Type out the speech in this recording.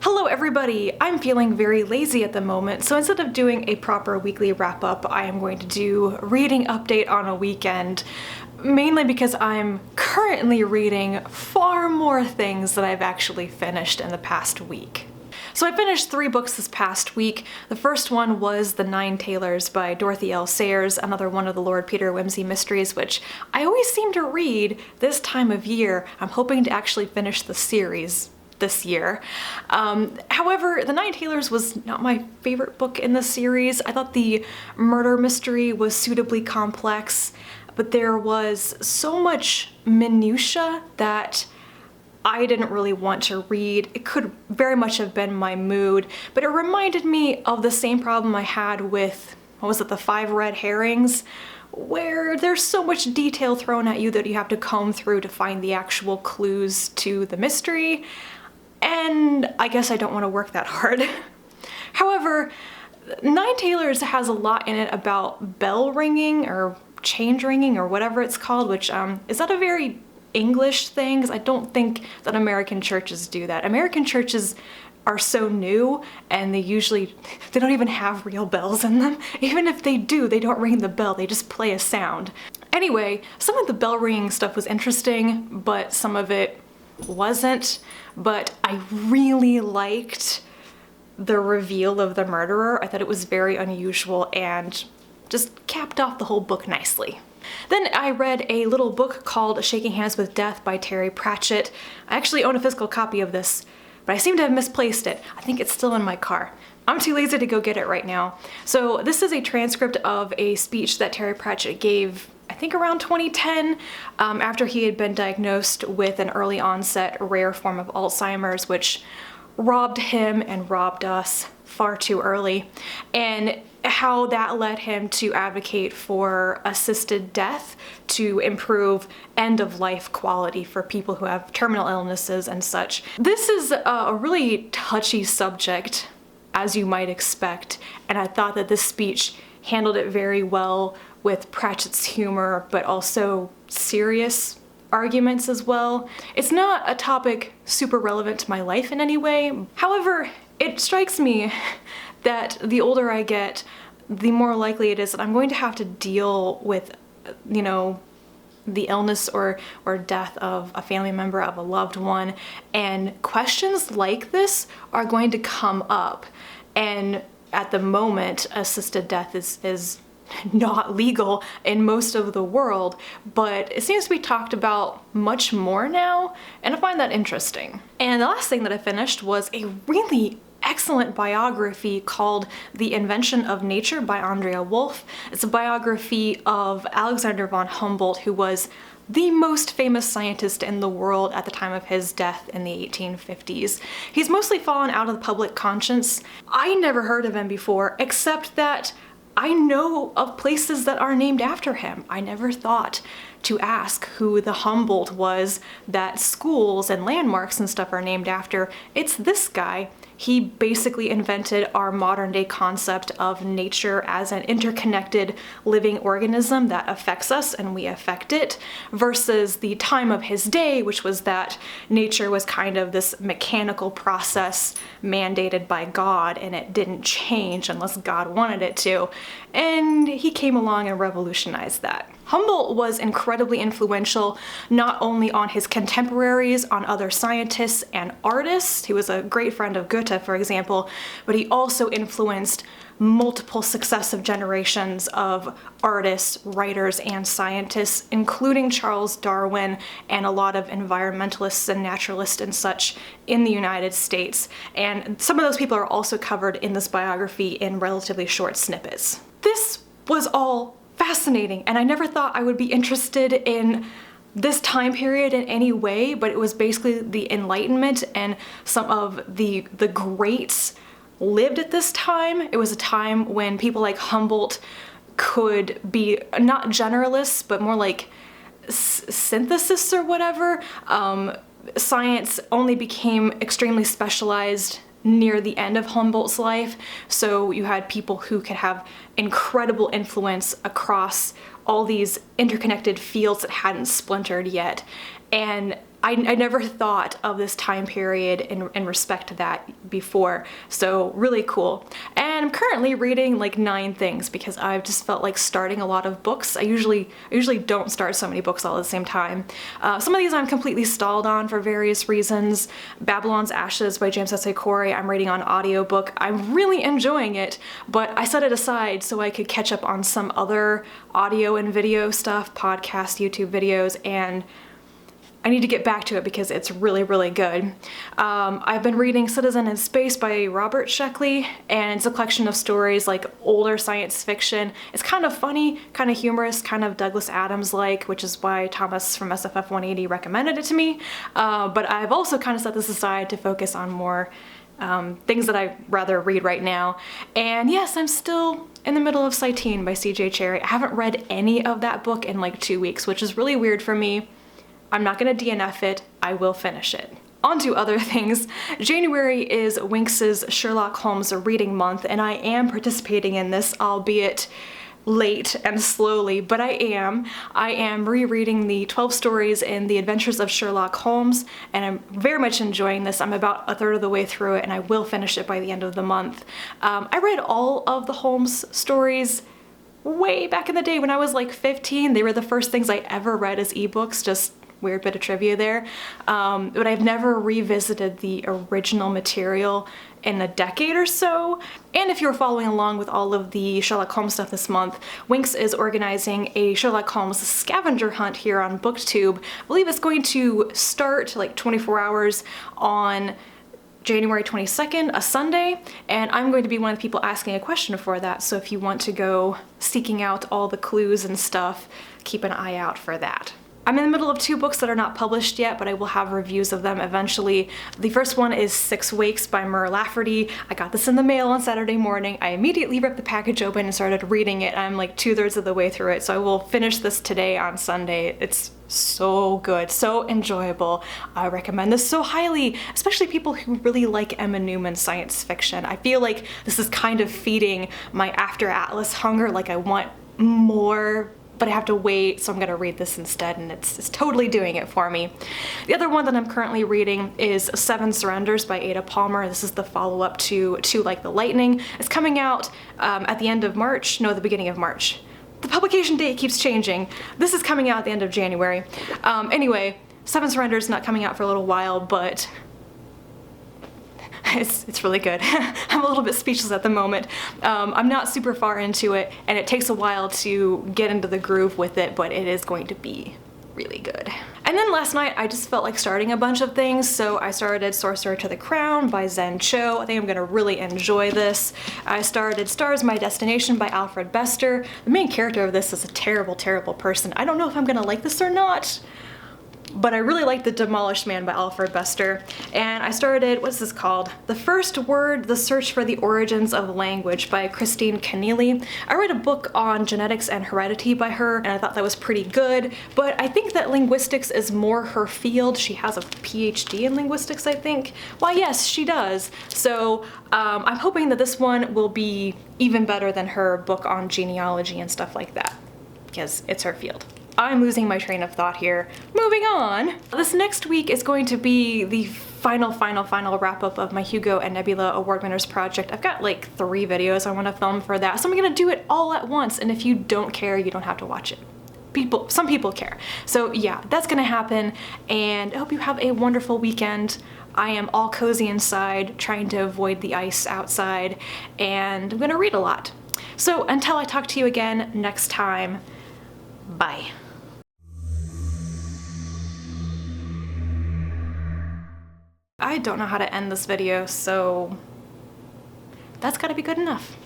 Hello everybody! I'm feeling very lazy at the moment, so instead of doing a proper weekly wrap-up, I am going to do a reading update on a weekend, mainly because I'm currently reading far more things than I've actually finished in the past week. So I finished 3 books this past week. The first one was The Nine Tailors by Dorothy L. Sayers, another one of the Lord Peter Wimsey mysteries, which I always seem to read this time of year. I'm hoping to actually finish the series this year. However, The Nine Tailors was not my favorite book in the series. I thought the murder mystery was suitably complex, but there was so much minutia that I didn't really want to read. It could very much have been my mood, but it reminded me of the same problem I had with, what was it, The Five Red Herrings, where there's so much detail thrown at you that you have to comb through to find the actual clues to the mystery. And I guess I don't want to work that hard. However, Nine Tailors has a lot in it about bell ringing or change ringing or whatever it's called, which is that a very English thing? Because I don't think that American churches do that. American churches are so new and they don't even have real bells in them. Even if they do, they don't ring the bell, they just play a sound. Anyway, some of the bell ringing stuff was interesting, but some of it wasn't. But I really liked the reveal of the murderer. I thought it was very unusual and just capped off the whole book nicely. Then I read a little book called Shaking Hands with Death by Terry Pratchett. I actually own a physical copy of this, but I seem to have misplaced it. I think it's still in my car. I'm too lazy to go get it right now. So this is a transcript of a speech that Terry Pratchett gave, I think around 2010, after he had been diagnosed with an early onset rare form of Alzheimer's, which robbed him and robbed us far too early, and how that led him to advocate for assisted death to improve end-of-life quality for people who have terminal illnesses and such. This is a really touchy subject, as you might expect, and I thought that this speech handled it very well with Pratchett's humor, but also serious arguments as well. It's not a topic super relevant to my life in any way. However, it strikes me that the older I get, the more likely it is that I'm going to have to deal with, you know, the illness or death of a family member, of a loved one, and questions like this are going to come up. And at the moment, assisted death is not legal in most of the world, but it seems to be talked about much more now, and I find that interesting. And the last thing that I finished was a really excellent biography called The Invention of Nature by Andrea Wolf. It's a biography of Alexander von Humboldt, who was the most famous scientist in the world at the time of his death in the 1850s. He's mostly fallen out of the public conscience. I never heard of him before, except that I know of places that are named after him. I never thought to ask who the Humboldt was that schools and landmarks and stuff are named after. It's this guy. He basically invented our modern day concept of nature as an interconnected living organism that affects us and we affect it, versus the time of his day, which was that nature was kind of this mechanical process mandated by God and it didn't change unless God wanted it to. And he came along and revolutionized that. Humboldt was incredibly influential not only on his contemporaries, on other scientists and artists. He was a great friend of Goethe, for example, but he also influenced multiple successive generations of artists, writers, and scientists, including Charles Darwin and a lot of environmentalists and naturalists and such in the United States. And some of those people are also covered in this biography in relatively short snippets. This was all fascinating, and I never thought I would be interested in this time period in any way, but it was basically the Enlightenment, and some of the greats lived at this time. It was a time when people like Humboldt could be not generalists, but more like synthesists or whatever. Science only became extremely specialized near the end of Humboldt's life, so you had people who could have incredible influence across all these interconnected fields that hadn't splintered yet. And I never thought of this time period in respect to that before, so really cool. And I'm currently reading like 9 things because I've just felt like starting a lot of books. I usually don't start so many books all at the same time. Some of these I'm completely stalled on for various reasons. Babylon's Ashes by James S. A. Corey I'm reading on audiobook. I'm really enjoying it, but I set it aside so I could catch up on some other audio and video stuff, podcasts, YouTube videos, and I need to get back to it because it's really, really good. I've been reading Citizen in Space by Robert Sheckley, and it's a collection of stories like older science fiction. It's kind of funny, kind of humorous, kind of Douglas Adams-like, which is why Thomas from SFF 180 recommended it to me. But I've also kind of set this aside to focus on more things that I'd rather read right now. And yes, I'm still in the middle of Citeen by C.J. Cherryh. I haven't read any of that book in like 2 weeks, which is really weird for me. I'm not gonna DNF it, I will finish it. On to other things. January is Winx's Sherlock Holmes reading month, and I am participating in this, albeit late and slowly, but I am. I am rereading the 12 stories in The Adventures of Sherlock Holmes, and I'm very much enjoying this. I'm about 1/3 of the way through it, and I will finish it by the end of the month. I read all of the Holmes stories way back in the day when I was like 15. They were the first things I ever read as ebooks, just weird bit of trivia there. But I've never revisited the original material in a decade or so. And if you're following along with all of the Sherlock Holmes stuff this month, Winx is organizing a Sherlock Holmes scavenger hunt here on BookTube. I believe it's going to start like 24 hours on January 22nd, a Sunday, and I'm going to be one of the people asking a question for that, so if you want to go seeking out all the clues and stuff, keep an eye out for that. I'm in the middle of 2 books that are not published yet, but I will have reviews of them eventually. The first one is 6 Wakes by Mur Lafferty. I got this in the mail on Saturday morning. I immediately ripped the package open and started reading it. I'm like 2/3 of the way through it, so I will finish this today on Sunday. It's so good, so enjoyable. I recommend this so highly, especially people who really like Emma Newman science fiction. I feel like this is kind of feeding my After Atlas hunger, like I want more, but I have to wait, so I'm gonna read this instead, and it's totally doing it for me. The other one that I'm currently reading is 7 Surrenders by Ada Palmer. This is the follow-up to Like the Lightning. It's coming out at the end of March, no, the beginning of March. The publication date keeps changing. This is coming out at the end of January. Anyway, 7 Surrenders not coming out for a little while, but it's really good. I'm a little bit speechless at the moment. I'm not super far into it, and it takes a while to get into the groove with it, but it is going to be really good. And then last night I just felt like starting a bunch of things, so I started Sorcerer to the Crown by Zen Cho. I think I'm gonna really enjoy this. I started Stars My Destination by Alfred Bester. The main character of this is a terrible, terrible person. I don't know if I'm gonna like this or not, but I really like The Demolished Man by Alfred Bester. And I started, what's this called? The First Word, The Search for the Origins of Language by Christine Keneally. I read a book on genetics and heredity by her, and I thought that was pretty good, but I think that linguistics is more her field. She has a PhD in linguistics, I think. Why, yes, she does. So I'm hoping that this one will be even better than her book on genealogy and stuff like that, because it's her field. I'm losing my train of thought here. Moving on. This next week is going to be the final wrap up of my Hugo and Nebula Award Winners project. I've got like 3 videos I want to film for that, so I'm gonna do it all at once, and if you don't care, you don't have to watch it. Some people care. So yeah, that's gonna happen, and I hope you have a wonderful weekend. I am all cozy inside, trying to avoid the ice outside, and I'm gonna read a lot. So until I talk to you again next time, bye. I don't know how to end this video, so that's gotta be good enough.